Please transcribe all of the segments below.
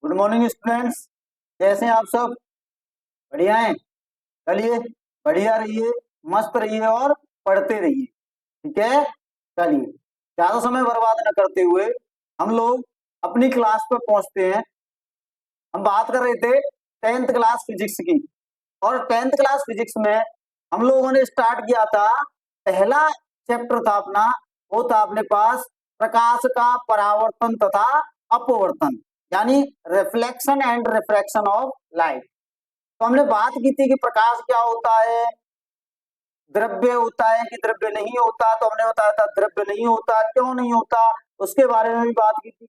Good morning students. कैसे हैं आप सब? बढ़िया हैं? चलिए, बढ़िया रहिए, मस्त रहिए और पढ़ते रहिए। ठीक है, चलिए ज्यादा समय बर्बाद न करते हुए हम लोग अपनी क्लास पर पहुंचते हैं। हम बात कर रहे थे 10th क्लास फिजिक्स की, और 10th क्लास फिजिक्स में हम लोगों ने स्टार्ट किया था। पहला चैप्टर था अपना, वो था अपने पास प्रकाश का परावर्तन तथा अपवर्तन, यानी reflection and refraction of light. तो हमने बात की थी कि प्रकाश क्या होता है, द्रव्य होता है कि द्रव्य नहीं होता। तो हमने बताया था द्रव्य नहीं होता, क्यों नहीं होता, उसके बारे में भी बात की थी।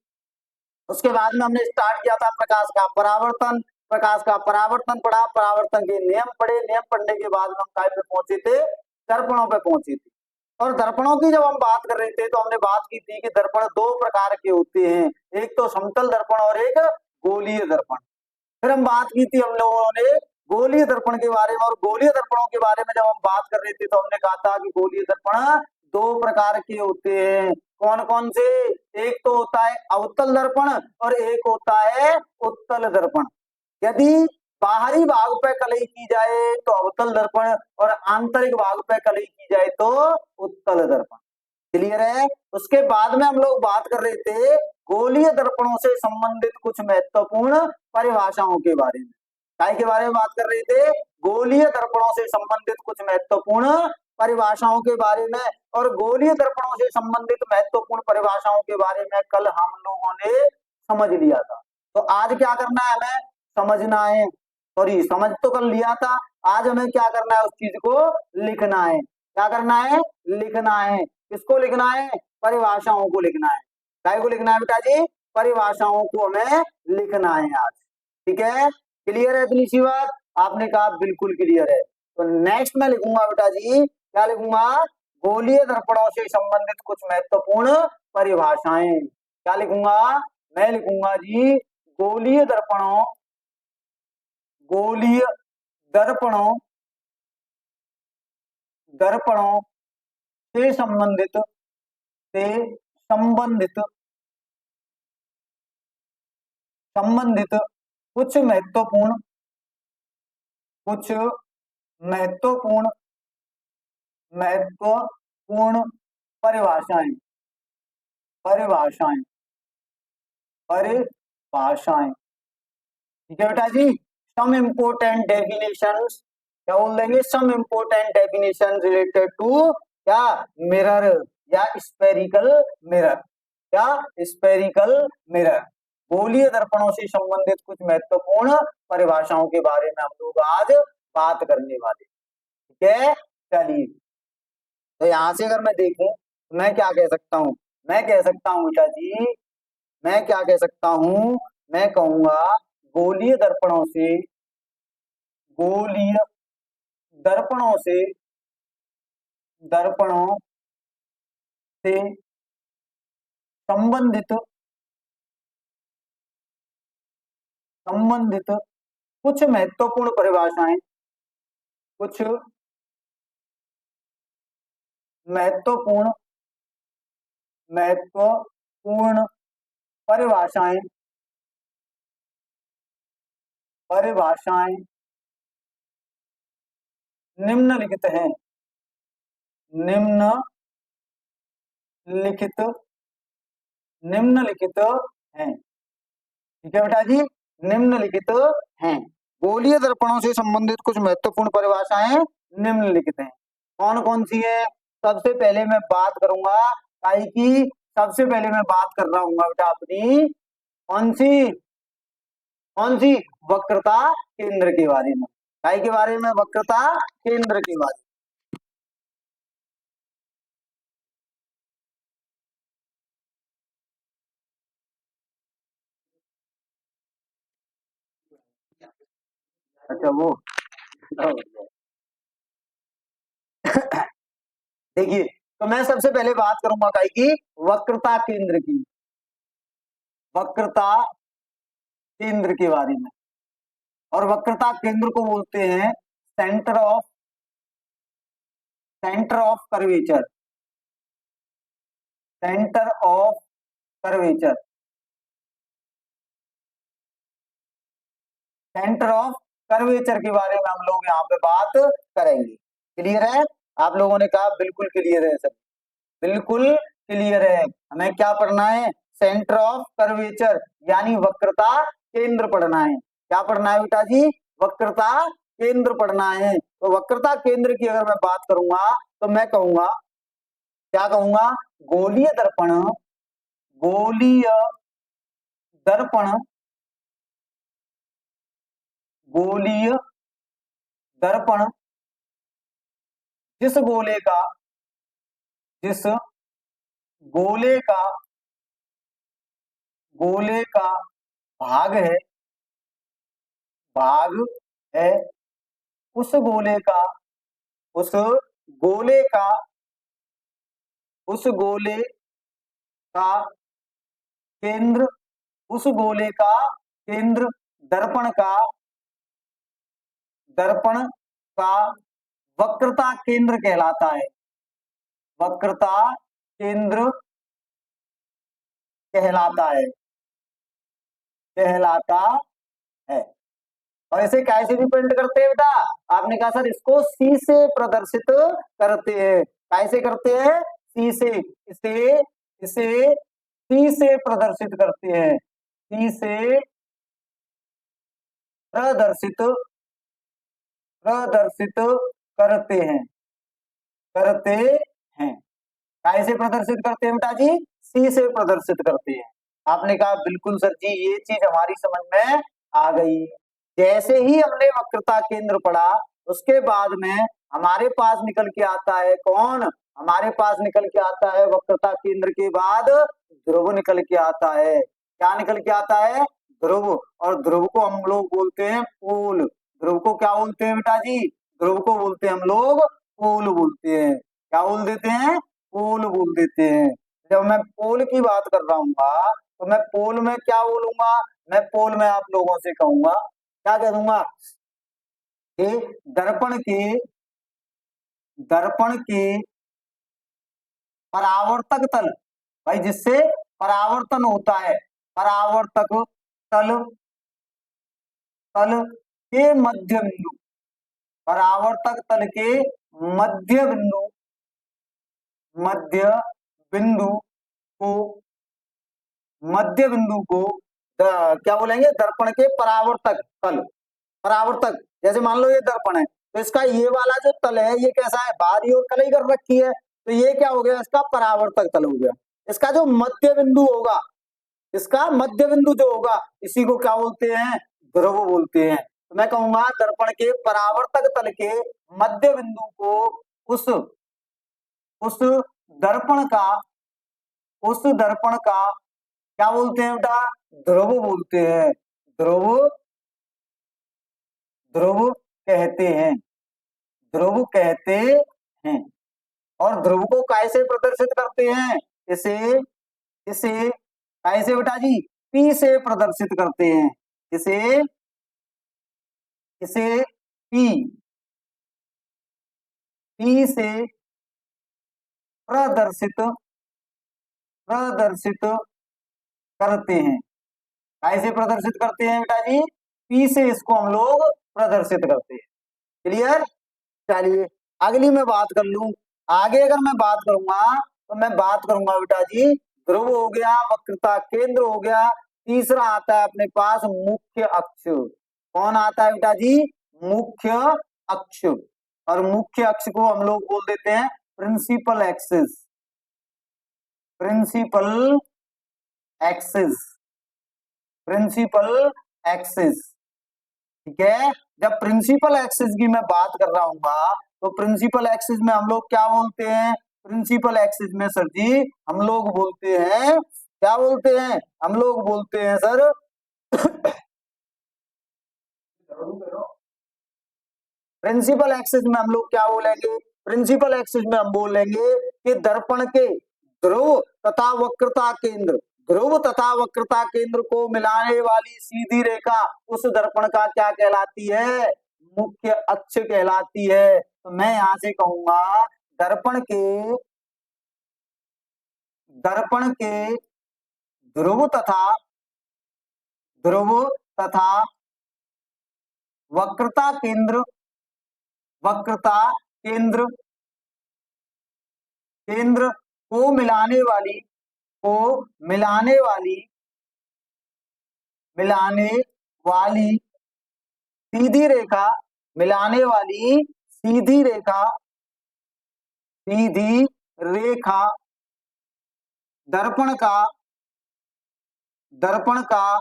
उसके बाद में हमने स्टार्ट किया था प्रकाश का परावर्तन। प्रकाश का परावर्तन पढ़ा, परावर्तन के नियम पढ़े, नियम पढ़ने के बाद हम काय पे पहुंचे थे? दर्पणों पे पहुंचे थे। और दर्पणों की जब हम बात कर रहे थे तो हमने बात की थी कि दर्पण दो प्रकार के होते हैं, एक तो समतल दर्पण और एक गोलीय दर्पण। फिर हम बात की थी हम लोगों ने गोलीय दर्पण के बारे में, और गोलीय दर्पणों के बारे में जब हम बात कर रहे थे तो हमने कहा था कि गोलीय दर्पण दो प्रकार के होते हैं। कौन कौन से? एक तो होता है अवतल दर्पण और एक होता है उत्तल दर्पण। यदि बाहरी भाग पे कलई की जाए तो अवतल दर्पण, और आंतरिक भाग पे कलई की जाए तो उत्तल दर्पण। क्लियर है? उसके बाद में हम लोग बात कर रहे थे गोलीय दर्पणों से संबंधित कुछ महत्वपूर्ण परिभाषाओं के बारे में। काय के बारे में बात कर रहे थे? गोलीय दर्पणों से संबंधित कुछ महत्वपूर्ण परिभाषाओं के बारे में। और गोलीय दर्पणों से संबंधित महत्वपूर्ण परिभाषाओं के बारे में कल हम लोगों ने समझ लिया था। तो आज क्या करना है? हमें समझना है। सॉरी, समझ तो कर लिया था, आज हमें क्या करना है? उस चीज को लिखना है। क्या करना है? लिखना है। किसको लिखना है? परिभाषाओं को लिखना है। काय को लिखना है बेटा जी? परिभाषाओं को हमें लिखना है आज। ठीक है, क्लियर है इतनी सी बात? आपने कहा बिल्कुल क्लियर है। तो नेक्स्ट मैं लिखूंगा बेटा जी, क्या लिखूंगा? गोलीय दर्पणों से संबंधित कुछ महत्वपूर्ण परिभाषाएं। क्या लिखूंगा? मैं लिखूंगा जी गोलीय दर्पणों, गोलीय दर्पणों, दर्पणों से संबंधित, से संबंधित, संबंधित कुछ महत्वपूर्ण, कुछ महत्वपूर्ण, महत्वपूर्ण परिभाषाएं, परिभाषाएं, परिभाषाएं। ठीक है बेटा जी। सम इम्पोर्टेंट डेफिनेशंस, क्या बोल देंगे? Some important definition related to क्या? मिरर या स्फेरिकल मिरर, क्या? Spherical mirror. गोलीय दर्पणों से संबंधित कुछ महत्वपूर्ण परिभाषाओं के बारे में हम लोग आज बात करने वाले। ठीक है, चलिए। तो यहां से अगर मैं देखूं तो मैं क्या कह सकता हूं? मैं कह सकता हूं बेटा जी, मैं क्या कह सकता हूं? मैं कहूंगा गोलीय दर्पणों से, गोलीय दर्पणों से, दर्पणों से संबंधित, संबंधित कुछ महत्वपूर्ण परिभाषाएं, कुछ महत्वपूर्ण, महत्वपूर्ण परिभाषाएं, परिभाषाएं निम्नलिखित हैं, निम्नलिखित, निम्नलिखित हैं। ठीक है बेटा जी, निम्नलिखित हैं। गोलीय दर्पणों से संबंधित कुछ महत्वपूर्ण परिभाषाएं निम्नलिखित हैं। कौन कौन सी है? सबसे पहले मैं बात करूंगा काई की, सबसे पहले मैं बात कर रहा हूँ बेटा अपनी कौन सी, कौन सी? वक्रता केंद्र के बारे में। काय के बारे में? वक्रता केंद्र के बारे में। अच्छा वो देखिए, तो मैं सबसे पहले बात करूंगा काय की वक्रता केंद्र की, वक्रता केंद्र के बारे में। और वक्रता केंद्र को बोलते हैं centre of, centre of curvature, centre of curvature. Centre of curvature के बारे में हम लोग यहाँ पे बात करेंगे। क्लियर है? आप लोगों ने कहा बिल्कुल क्लियर है सर, बिल्कुल क्लियर है। हमें क्या पढ़ना है? सेंटर ऑफ कर्वेचर यानी वक्रता केंद्र पढ़ना है। क्या पढ़ना है बेटा जी? वक्रता केंद्र पढ़ना है। तो वक्रता केंद्र की अगर मैं बात करूंगा तो मैं कहूंगा, क्या कहूंगा? गोलीय दर्पण, गोलीय दर्पण, गोलीय दर्पण जिस गोले का, जिस गोले का, गोले का भाग है, भाग है, उस गोले का, उस गोले का, उस गोले का केंद्र, उस गोले का केंद्र दर्पण का, दर्पण का वक्रता केंद्र कहलाता है। वक्रता केंद्र कहलाता है, कहलाता है। और इसे कैसे रिप्रेजेंट करते हैं बेटा? आपने कहा सर इसको सी से प्रदर्शित करते हैं। कैसे करते हैं? सी से। इसे इसे सी से प्रदर्शित करते हैं। सी से प्रदर्शित, प्रदर्शित करते हैं, करते हैं। कैसे प्रदर्शित करते हैं बेटा जी? सी से प्रदर्शित करते हैं। आपने कहा बिल्कुल सर जी, ये चीज हमारी समझ में आ गई। जैसे ही हमने वक्रता केंद्र पढ़ा उसके बाद में हमारे पास निकल के आता है कौन? हमारे पास निकल के आता है वक्रता केंद्र के बाद ध्रुव निकल के आता है। क्या निकल के आता है? ध्रुव। और ध्रुव को हम लोग बोलते हैं पोल। ध्रुव को क्या बोलते हैं बेटा जी? ध्रुव को बोलते हैं हम लोग पोल बोलते हैं। क्या बोल देते हैं? पोल बोल देते हैं। जब मैं पोल की बात कर रहा हूँ तो मैं पोल में क्या बोलूंगा? मैं पोल में आप लोगों से कहूंगा, क्या कह दूंगा? कि दर्पण के, दर्पण के परावर्तक तल, भाई जिससे परावर्तन होता है, परावर्तक तल, तल के मध्य बिंदु, परावर्तक तल के मध्य बिंदु, मध्य बिंदु को, मध्य बिंदु को क्या बोलेंगे? दर्पण के परावर्तक तल। परावर्तक, जैसे मान लो ये दर्पण है तो इसका ये वाला जो तल है ये कैसा है? बाहरी ओर कलई कर रखी है, तो ये क्या हो गया? इसका परावर्तक तल हो गया। इसका जो मध्य बिंदु होगा, इसका मध्य बिंदु जो होगा इसी को क्या बोलते हैं? ध्रुव बोलते हैं। तो मैं कहूंगा दर्पण के परावर्तक तल के मध्य बिंदु को उस दर्पण का, उस दर्पण का क्या बोलते हैं बेटा? ध्रुव बोलते हैं। ध्रुव, ध्रुव कहते हैं, ध्रुव कहते हैं। और ध्रुव को कैसे प्रदर्शित करते हैं? इसे, इसे कैसे बेटा जी? पी से प्रदर्शित करते हैं। इसे, इसे पी, पी से प्रदर्शित, प्रदर्शित करते हैं। कैसे प्रदर्शित करते हैं बेटा जी? पी से इसको हम लोग प्रदर्शित करते हैं। क्लियर? चलिए अगली मैं बात कर लूं। आगे अगर मैं बात करूंगा तो मैं बात करूंगा बेटा जी, ध्रुव हो गया, वक्रता केंद्र हो गया, तीसरा आता है अपने पास मुख्य अक्ष। कौन आता है बेटा जी? मुख्य अक्ष। और मुख्य अक्ष को हम लोग बोल देते हैं principal axis, principal axis, principal axis. ठीक है? जब प्रिंसिपल एक्सिस की मैं बात कर रहा हूँ तो प्रिंसिपल एक्सिस में हम लोग क्या बोलते हैं? प्रिंसिपल एक्सिस में सर जी हम लोग बोलते हैं, क्या बोलते हैं? हम लोग बोलते हैं सर प्रिंसिपल एक्सिस में हम लोग क्या बोलेंगे? प्रिंसिपल एक्सिस में हम बोलेंगे कि दर्पण के ध्रुव तथा वक्रता केंद्र, ध्रुव तथा वक्रता केंद्र को मिलाने वाली सीधी रेखा उस दर्पण का क्या कहलाती है? मुख्य अक्ष कहलाती है। तो मैं यहां से कहूंगा दर्पण के, दर्पण के ध्रुव तथा, ध्रुव तथा वक्रता केंद्र, वक्रता केंद्र, केंद्र को मिलाने वाली, को मिलाने वाली, मिलाने वाली सीधी रेखा, मिलाने वाली सीधी रेखा, सीधी रेखा दर्पण का, दर्पण का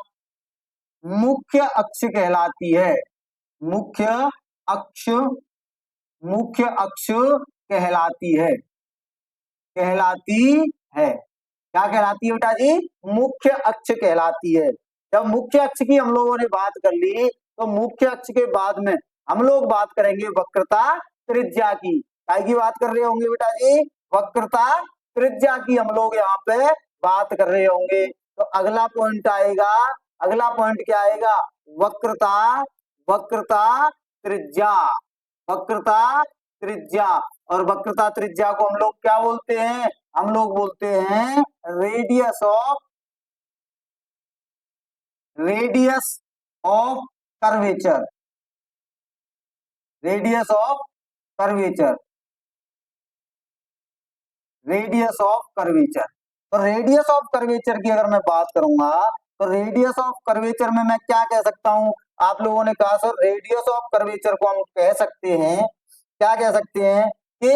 मुख्य अक्ष कहलाती है। मुख्य अक्ष, मुख्य अक्ष कहलाती है, कहलाती है। क्या कहलाती है बेटा जी? मुख्य अक्ष कहलाती है। जब मुख्य अक्ष की हम लोगों ने बात कर ली, तो मुख्य अक्ष के बाद में हम लोग बात करेंगे वक्रता त्रिज्या की। काय की बात कर रहे होंगे बेटा जी? वक्रता त्रिज्या की हम लोग यहाँ पे बात कर रहे होंगे। तो अगला पॉइंट आएगा, अगला पॉइंट क्या आएगा? वक्रता, वक्रता त्रिज्या, वक्रता त्रिज्या। और वक्रता त्रिज्या को हम लोग क्या बोलते हैं? हम लोग बोलते हैं radius of, radius of curvature, radius of curvature, radius of curvature. तो रेडियस ऑफ कर्वेचर की अगर मैं बात करूंगा, तो रेडियस ऑफ कर्वेचर में मैं क्या कह सकता हूं? आप लोगों ने कहा सर रेडियस ऑफ कर्वेचर को हम कह सकते हैं, क्या कह सकते हैं कि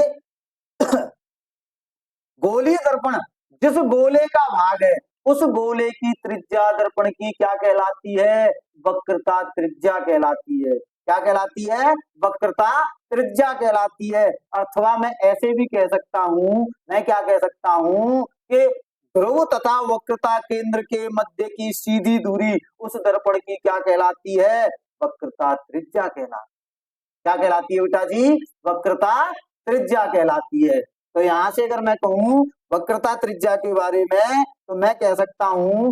गोलीय दर्पण, जिस गोले का भाग है उस गोले की त्रिज्या दर्पण की क्या कहलाती है? वक्रता त्रिज्या कहलाती है। क्या कहलाती है? वक्रता त्रिज्या कहलाती है। अथवा मैं ऐसे भी कह सकता हूं, मैं क्या कह सकता हूं कि ध्रुव तथा वक्रता केंद्र के मध्य की सीधी दूरी उस दर्पण की क्या कहलाती है? वक्रता त्रिज्या कहलाती। क्या कहलाती है बेटा जी? वक्रता त्रिज्या कहलाती है। तो यहां से अगर मैं कहूं वक्रता त्रिज्या के बारे में, तो मैं कह सकता हूं,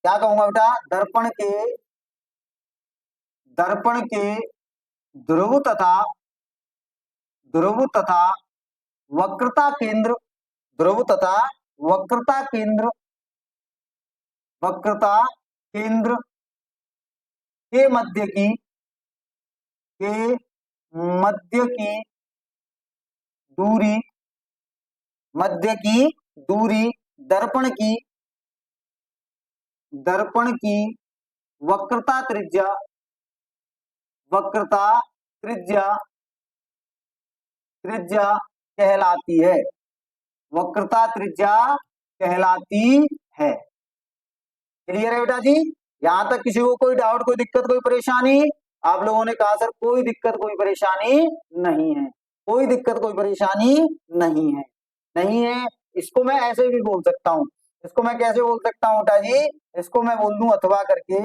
क्या कहूंगा बेटा? दर्पण के, दर्पण के ध्रुव तथा, ध्रुव तथा वक्रता केंद्र, ध्रुव तथा वक्रता केंद्र, वक्रता केंद्र के मध्य की, के मध्य की दूरी, मध्य की दूरी दर्पण की, दर्पण की वक्रता त्रिज्या, वक्रता त्रिज्या, त्रिज्या कहलाती है। वक्रता त्रिज्या कहलाती है। क्लियर है बेटा जी? यहां तक किसी को कोई डाउट, कोई दिक्कत, कोई परेशानी? आप लोगों ने कहा सर कोई दिक्कत कोई परेशानी नहीं है, कोई दिक्कत कोई परेशानी नहीं है, नहीं है। इसको मैं ऐसे भी बोल सकता हूं, इसको मैं कैसे बोल सकता हूं बेटा जी? इसको मैं बोल दूं अथवा करके,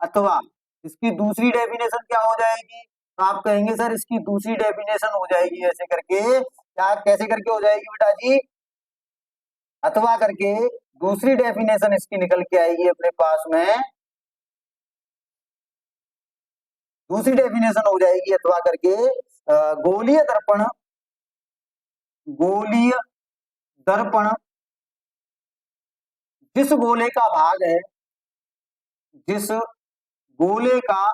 अथवा इसकी दूसरी डेफिनेशन क्या हो जाएगी? तो आप कहेंगे सर इसकी दूसरी डेफिनेशन हो जाएगी ऐसे करके, क्या कैसे करके हो जाएगी बेटा जी? अथवा करके दूसरी डेफिनेशन इसकी निकल के आएगी अपने पास में, दूसरी डेफिनेशन हो जाएगी अथवा करके गोलीय दर्पण, गोलीय दर्पण जिस गोले का भाग है, जिस गोले का,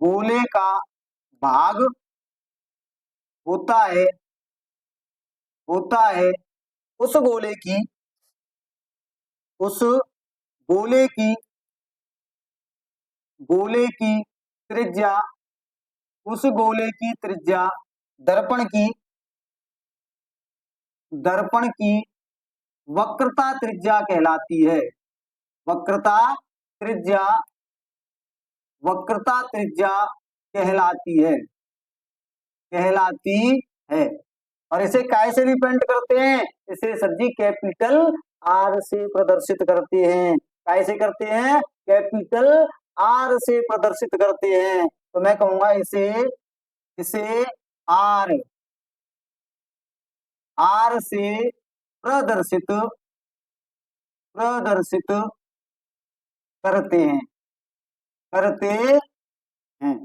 गोले का भाग होता है, होता है उस गोले की, उस गोले की, गोले की त्रिज्या, उस गोले की त्रिज्या दर्पण की, दर्पण की वक्रता त्रिज्या कहलाती है। वक्रता त्रिज्या, वक्रता त्रिज्या कहलाती है, कहलाती है। और इसे काय से रिप्रेजेंट करते हैं? इसे सर जी कैपिटल आर से प्रदर्शित करते हैं। काय से करते हैं? कैपिटल आर से प्रदर्शित करते हैं। तो मैं कहूंगा इसे, इसे आर, आर से प्रदर्शित, प्रदर्शित करते हैं, करते हैं।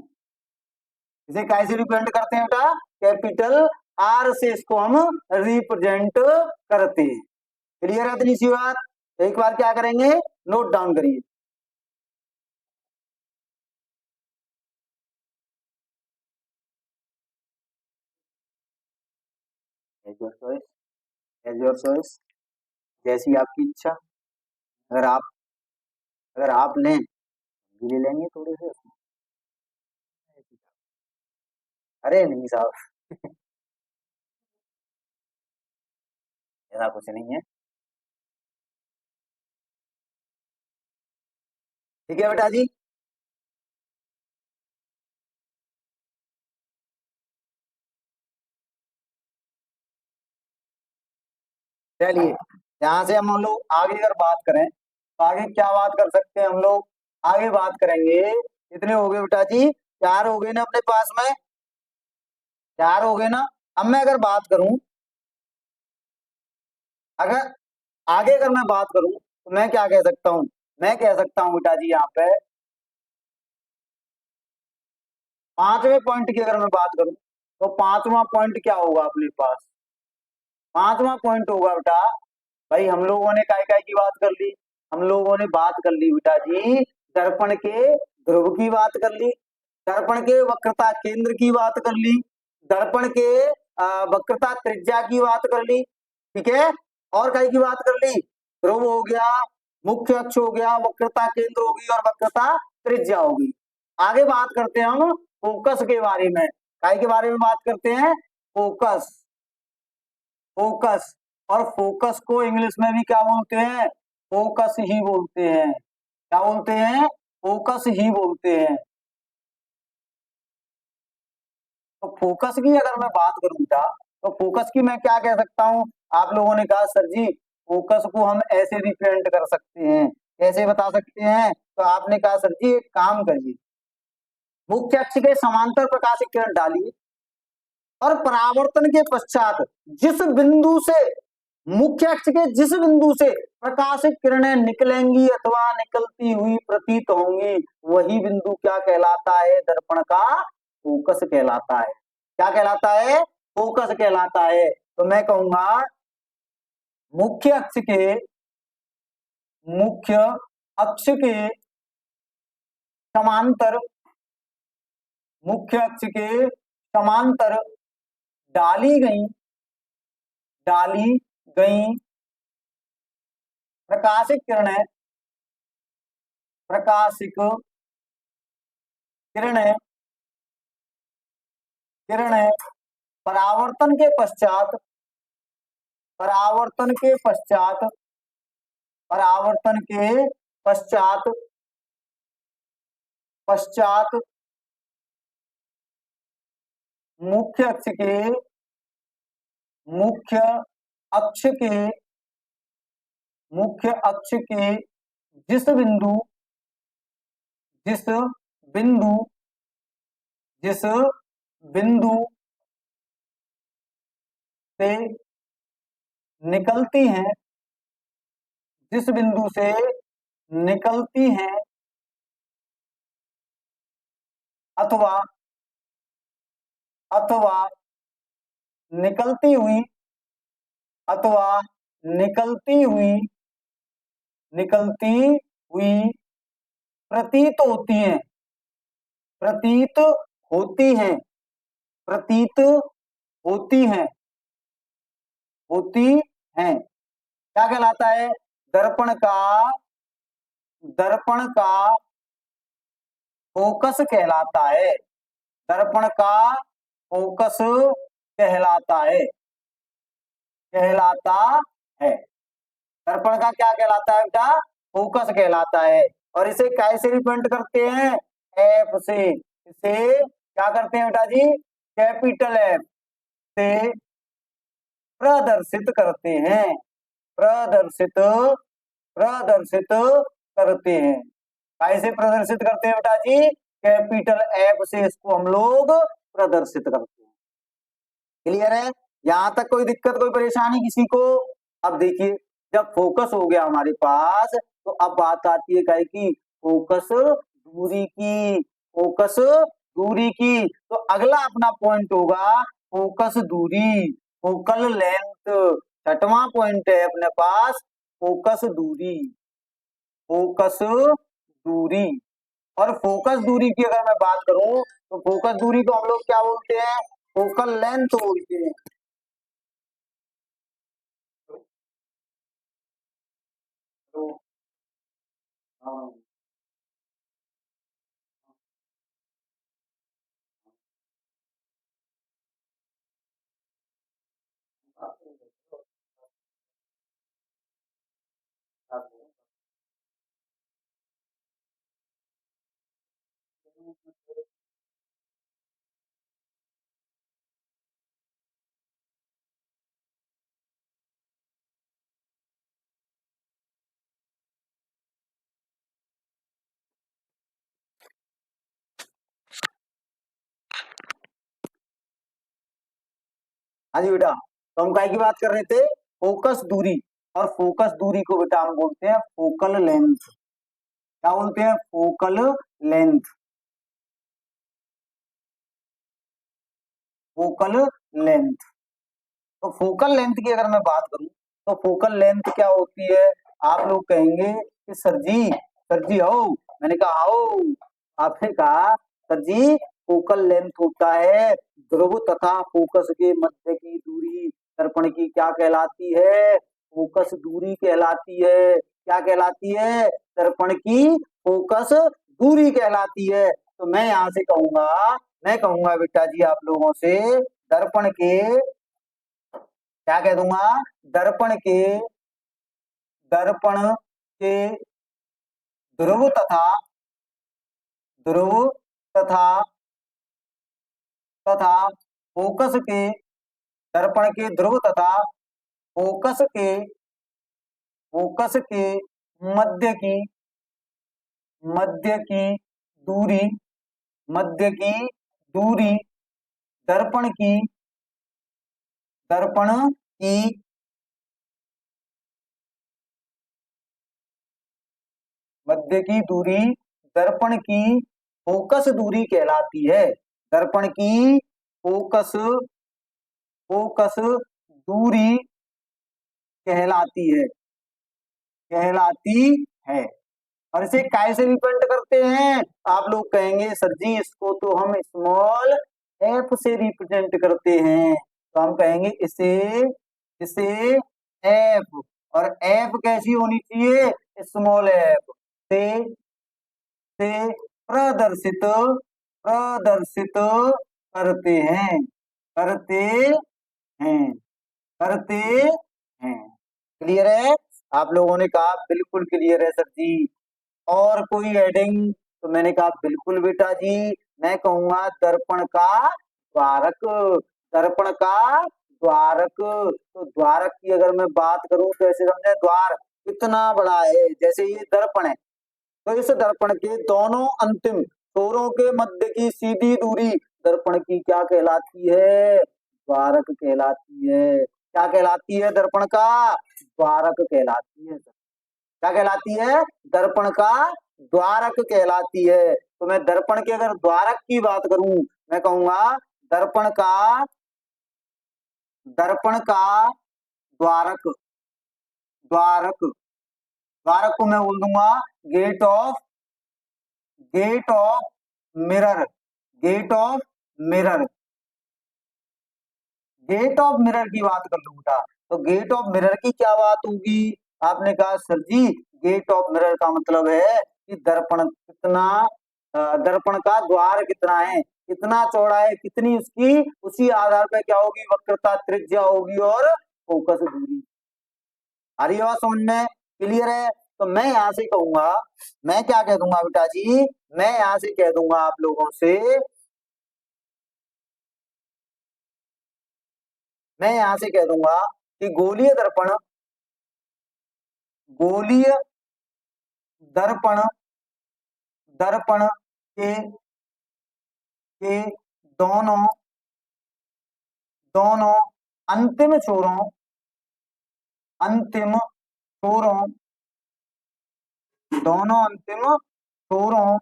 इसे कैसे रिप्रेजेंट करते हैं बेटा? कैपिटल आर से इसको हम रिप्रेजेंट करते हैं। क्लियर है इतनी सी बात? एक बार क्या करेंगे, नोट डाउन करिए। As your choice, as your choice, जैसी आपकी इच्छा। अगर आप अगर आप लें भी ले लेंगे थोड़े से उसमें। अरे नहीं साहब, ऐसा कुछ नहीं है। ठीक है बेटा जी। चलिए, यहाँ से हम लोग आगे अगर बात करें तो आगे क्या बात कर सकते हैं हम लोग। आगे बात करेंगे, कितने हो गए बेटा जी? चार हो गए ना अपने पास में, चार हो गए ना। अब मैं अगर बात करूं, अगर आगे अगर मैं बात करूं तो मैं क्या कह सकता हूं? मैं कह सकता हूं बेटा जी यहाँ पे पांचवें पॉइंट की अगर मैं बात करूं तो पांचवा पॉइंट क्या होगा अपने पास? पांचवा पॉइंट होगा बेटा, भाई हम लोगों ने काय काय की बात कर ली? हम लोगों ने बात कर ली बेटा जी दर्पण के ध्रुव की बात कर ली, दर्पण के वक्रता केंद्र की बात कर ली, दर्पण के वक्रता त्रिज्या की बात कर ली। ठीक है, और कई की बात कर ली? ध्रुव हो गया, मुख्य अक्ष हो गया, वक्रता केंद्र होगी और वक्रता त्रिज्या होगी। आगे बात करते हैं हम फोकस के बारे में। काय के बारे में बात करते हैं? Focus, focus. और फोकस को इंग्लिश में भी क्या बोलते हैं? फोकस ही बोलते हैं। क्या बोलते हैं? फोकस ही बोलते हैं। तो फोकस की अगर मैं बात करूं बेटा, तो फोकस की मैं क्या कह सकता हूं? आप लोगों ने कहा सर जी फोकस को हम ऐसे रिप्रेजेंट कर सकते हैं, कैसे बता सकते हैं? तो आपने कहा सर जी एक काम करिए, मुख्य अक्ष के समांतर प्रकाशित किरण डालिए और परावर्तन के पश्चात जिस बिंदु से, मुख्य अक्ष के जिस बिंदु से प्रकाशित किरणें निकलेंगी अथवा निकलती हुई प्रतीत होंगी, वही बिंदु क्या कहलाता है? दर्पण का फोकस कहलाता है। क्या कहलाता है? फोकस कहलाता है। तो मैं कहूंगा मुख्य अक्ष के, मुख्य अक्ष के समांतर, मुख्य अक्ष के समांतर डाली गई, डाली गई प्रकाशिक किरणें, प्रकाशिक किरणें, किरणें परावर्तन के पश्चात, परावर्तन के पश्चात, परावर्तन के पश्चात, पश्चात मुख्य अक्ष के, मुख्य अक्ष के, मुख्य अक्ष के जिस बिंदु, जिस बिंदु, जिस बिंदु से निकलती हैं, जिस बिंदु से निकलती हैं अथवा, अथवा निकलती हुई, अथवा निकलती हुई, निकलती हुई प्रतीत होती हैं, प्रतीत होती हैं, प्रतीत होती हैं, होती हैं, क्या कहलाता है? दर्पण का, दर्पण का फोकस कहलाता है। दर्पण का फोकस कहलाता है, कहलाता है। दर्पण का क्या कहलाता है बेटा? फोकस कहलाता है। और इसे कैसे रिप्रेजेंट करते हैं? एफ से। इसे क्या करते हैं बेटा जी? कैपिटल एफ से प्रदर्शित करते हैं, प्रदर्शित, प्रदर्शित करते हैं। कैसे प्रदर्शित करते हैं बेटा जी? कैपिटल एफ से इसको हम लोग प्रदर्शित करते हैं। क्लियर है? यहां तक कोई दिक्कत, कोई परेशानी किसी को? अब देखिए, जब फोकस हो गया हमारे पास तो अब बात आती है काय की? फोकस दूरी की, फोकस दूरी की। तो अगला अपना पॉइंट होगा फोकस दूरी, फोकल लेंथ। छठवां पॉइंट है अपने पास फोकस दूरी, फोकस दूरी। और फोकस दूरी की अगर मैं बात करूं तो फोकस दूरी को हम लोग क्या बोलते हैं? फोकल लेंथ बोलते हैं। हाँ। हाँ जी बेटा, तो हम काय की बात कर रहे थे? फोकस दूरी। और फोकस दूरी को बेटा हम बोलते हैं फोकल लेंथ। क्या बोलते हैं? Focal length. Focal length. तो फोकल लेंथ की अगर मैं बात करूं तो फोकल लेंथ क्या होती है? आप लोग कहेंगे कि सर जी आओ। मैंने कहा आओ। आपने कहा सर जी फोकल लेंथ होता है ध्रुव तथा फोकस के मध्य की दूरी दर्पण की क्या कहलाती है? फोकस दूरी कहलाती है। क्या कहलाती है? दर्पण की फोकस दूरी कहलाती है। तो मैं यहां से कहूंगा, मैं कहूंगा बेटा जी आप लोगों से दर्पण के, क्या कह दूंगा? दर्पण के, दर्पण के ध्रुव तथा, ध्रुव तथा, तथा फोकस के, दर्पण के ध्रुव तथा फोकस के, फोकस के मध्य की, मध्य की दूरी, मध्य की दूरी दर्पण की, दर्पण की, मध्य की दूरी दर्पण की फोकस दूरी कहलाती है। दर्पण की फोकस, फोकस दूरी कहलाती है, कहलाती है। और इसे काय से रिप्रेजेंट करते हैं? आप लोग कहेंगे सर जी इसको तो हम स्मॉल एफ से रिप्रेजेंट करते हैं। तो हम कहेंगे इसे, इसे एफ। और एफ कैसी होनी चाहिए? स्मॉल एफ से, से प्रदर्शित, प्रदर्शित करते हैं, करते हैं, करते हैं। क्लियर है? आप लोगों ने कहा बिल्कुल क्लियर है सर जी। और कोई हेडिंग? तो मैंने कहा बिल्कुल बेटा जी। मैं कहूंगा दर्पण का द्वारक, दर्पण का द्वारक। तो द्वारक की अगर मैं बात करूं तो ऐसे समझे द्वार कितना बड़ा है। जैसे ये दर्पण है तो इस दर्पण के दोनों अंतिम छोरों के मध्य की सीधी दूरी दर्पण की क्या कहलाती है? द्वारक कहलाती है। क्या कहलाती है? दर्पण का द्वारक कहलाती है। क्या कहलाती है? दर्पण का द्वारक कहलाती है। तो मैं दर्पण के अगर द्वारक की बात करूं, मैं कहूंगा दर्पण का, दर्पण का द्वारक, द्वारक, द्वारक को मैं बोल दूंगा gate of, gate of mirror, gate of mirror. Gate of mirror की बात कर लूं बेटा तो गेट ऑफ मिरर की क्या बात होगी? आपने कहा sir ji gate of mirror का मतलब है कि दर्पण कितना, दर्पण का द्वार कितना है, कितना चौड़ा है, कितनी उसकी, उसी आधार पर क्या होगी? वक्रता त्रिज्या होगी और फोकस दूरी। आ रही है बात समझ में? क्लियर है? तो मैं यहां से कहूंगा, मैं क्या कह दूंगा बेटा जी? मैं यहां से कह दूंगा आप लोगों से, मैं यहां से कह दूंगा कि गोलीय दर्पण, गोलीय दर्पण, दर्पण के दोनों, दोनों अंतिम छोरों, अंतिम छोरों, दोनों अंतिम छोरों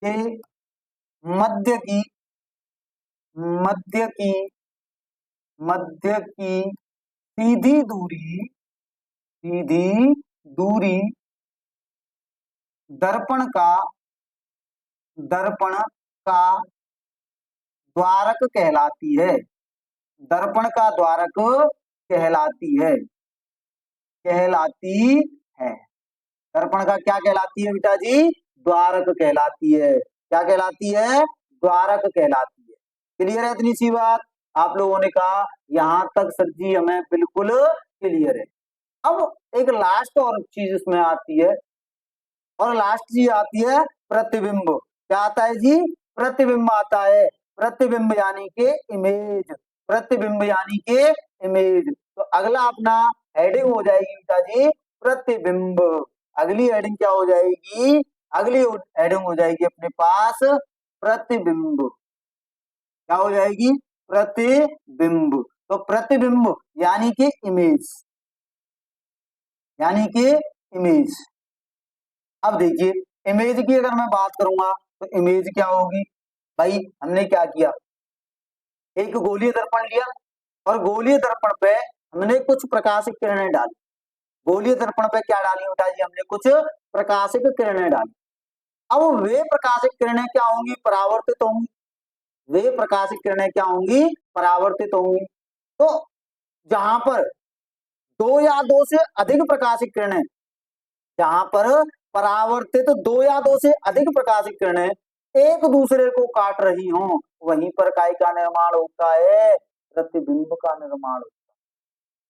के मध्य की, मध्य की, मध्य की सीधी दूरी, सीधी दूरी दर्पण का, दर्पण का द्वारक कहलाती है। दर्पण का द्वारक कहलाती है, कहलाती है। दर्पण का क्या कहलाती है बेटा जी? द्वारक कहलाती है। क्या कहलाती है? द्वारक कहलाती है। क्लियर है इतनी सी बात? आप लोगों ने कहा यहां तक सर जी हमें बिल्कुल क्लियर है। अब एक लास्ट और चीज इसमें आती है, और लास्ट चीज आती है प्रतिबिंब। क्या आता है जी? प्रतिबिंब आता है। प्रतिबिंब यानी के इमेज। प्रतिबिंब यानी के इमेज। तो अगला अपना हेडिंग हो जाएगी बेटा जी प्रतिबिंब। अगली हेडिंग क्या हो जाएगी? अगली हेडिंग हो जाएगी अपने पास प्रतिबिंब। क्या हो जाएगी? प्रतिबिंब। तो प्रतिबिंब यानी कि इमेज, यानी कि इमेज। अब देखिए, इमेज की अगर मैं बात करूंगा तो इमेज क्या होगी? भाई हमने क्या किया, एक गोलीय दर्पण लिया और गोलीय दर्पण पे हमने कुछ प्रकाशिक किरणें डाली। गोलीय दर्पण पे क्या डाली बेटा जी? हमने कुछ प्रकाशिक किरणें डाली। अब वे प्रकाशिक किरणें क्या होंगी? परावर्तित होंगी। वे प्रकाशिक किरणें क्या होंगी? परावर्तित होंगी। तो जहां पर दो या दो से अधिक प्रकाशिक किरणें, जहां पर परावर्तित दो या दो से अधिक प्रकाशिक किरणें एक दूसरे को काट रही हों, वहीं पर काय का निर्माण होता है? प्रतिबिंब का निर्माण होता है।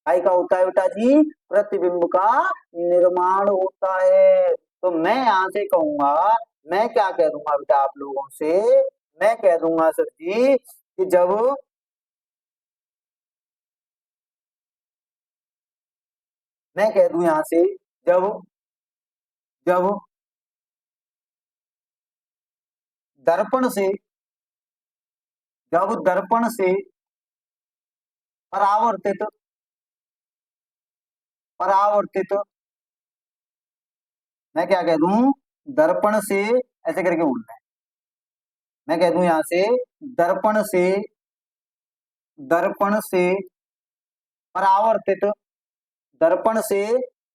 काय का होता है बेटा जी? प्रतिबिंब का निर्माण होता है। तो मैं यहां से कहूंगा, मैं क्या कह दूंगा बेटा आप लोगों से? मैं कह दूंगा सर जी कि जब, मैं कह दूं यहां से, जब जब दर्पण से, जब दर्पण से परावर्तित, परावर्तित, मैं क्या कह दूं? दर्पण से, ऐसे करके बोलना है। मैं कह दूं यहां से दर्पण से, दर्पण से परावर्तित, दर्पण से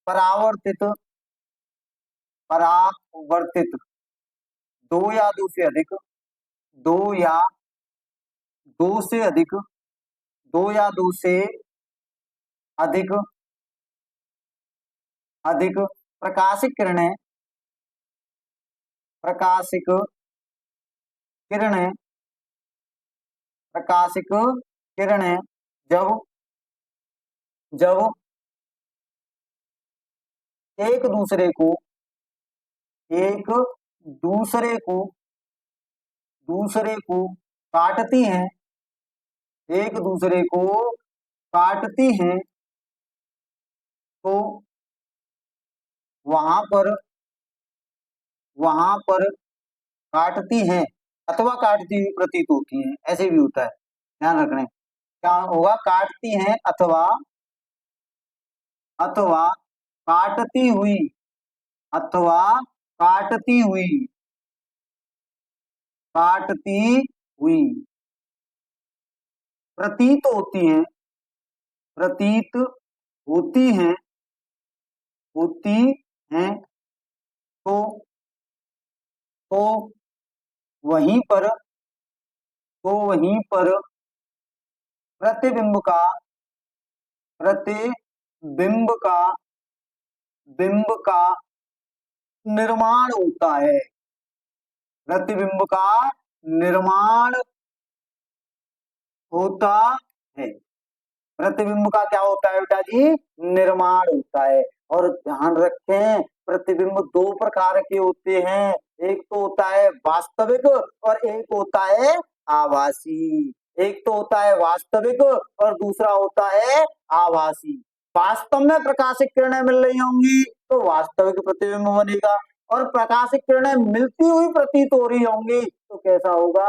परावर्तित, परावर्तित दो या दो से अधिक, दो या दो से अधिक, दो या दो से अधिक, अधिक प्रकाशिक किरणें, प्रकाशिक किरणें, प्रकाशिक किरणें जब, जब एक दूसरे को, एक दूसरे को, दूसरे को काटती हैं, एक दूसरे को काटती हैं, तो वहां पर, वहां पर काटती हैं अथवा काटती हुई प्रतीत होती हैं, ऐसे भी होता है, ध्यान रखना है। क्या होगा? काटती हैं अथवा, अथवा काटती हुई, अथवा काटती हुई, काटती हुई प्रतीत होती हैं, प्रतीत होती हैं, होती हैं, तो तो वहीं पर, तो वहीं पर प्रतिबिंब का, प्रतिबिंब का, बिंब का निर्माण होता है। प्रतिबिंब का निर्माण होता है। प्रतिबिंब का क्या होता है बेटा जी? निर्माण होता है। और ध्यान रखें, प्रतिबिंब दो प्रकार के होते हैं, एक तो होता है वास्तविक और एक होता है आभासी। एक तो होता है वास्तविक और दूसरा होता है आभासी। वास्तव में प्रकाशिक किरणें मिल रही होंगी तो वास्तविक प्रतिबिंब बनेगा, और प्रकाशिक किरणें मिलती हुई प्रतीत हो रही होंगी तो कैसा होगा?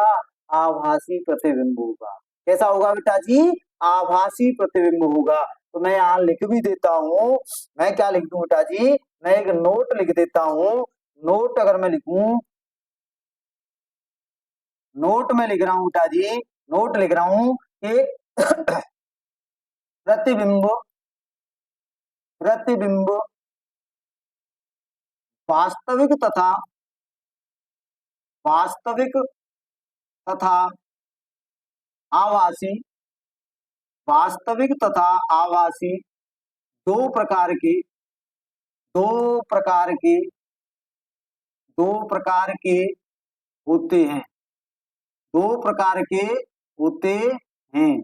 आभासी प्रतिबिंब होगा। कैसा होगा बेटा जी? आभासी प्रतिबिंब होगा। तो मैं यहाँ लिख भी देता हूँ, मैं क्या लिख दूं बेटा जी? मैं एक नोट लिख देता हूँ। नोट अगर मैं लिखूं, नोट में लिख रहा हूं बेटा जी, नोट लिख रहा हूं कि प्रतिबिंब, प्रतिबिंब वास्तविक तथा, वास्तविक तथा आभासी, वास्तविक तथा आभासी दो प्रकार के, दो प्रकार के दो प्रकार के होते हैं, दो प्रकार के होते हैं,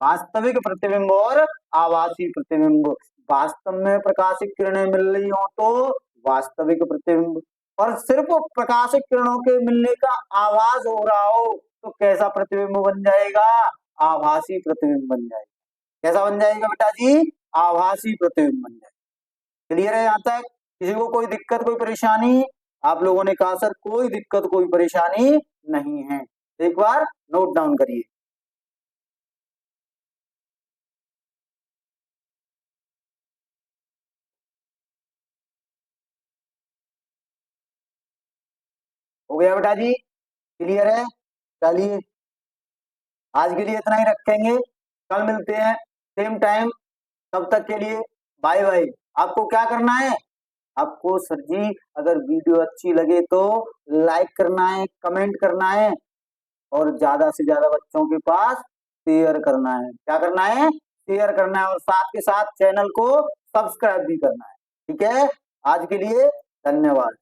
वास्तविक प्रतिबिंब और आभासी प्रतिबिंब। वास्तव में प्रकाशित किरणें मिल रही हो तो वास्तविक प्रतिबिंब, और सिर्फ प्रकाशित किरणों के मिलने का आभास हो रहा हो तो कैसा प्रतिबिंब बन जाएगा? आभासी प्रतिबिंब बन जाएगा। कैसा बन जाएगा बेटा जी? आभासी प्रतिबिंब बन जाएगा। क्लियर है यहाँ तक? किसी को कोई दिक्कत कोई परेशानी? आप लोगों ने कहा सर कोई दिक्कत कोई परेशानी नहीं है। एक बार नोट डाउन करिए। हो गया बेटा जी? क्लियर है? चलिए आज के लिए इतना ही रखेंगे, कल मिलते हैं सेम टाइम। तब तक के लिए बाय बाय। आपको क्या करना है? आपको सर जी अगर वीडियो अच्छी लगे तो लाइक करना है, कमेंट करना है, और ज्यादा से ज्यादा बच्चों के पास शेयर करना है। क्या करना है? शेयर करना है, और साथ के साथ चैनल को सब्सक्राइब भी करना है। ठीक है? आज के लिए धन्यवाद।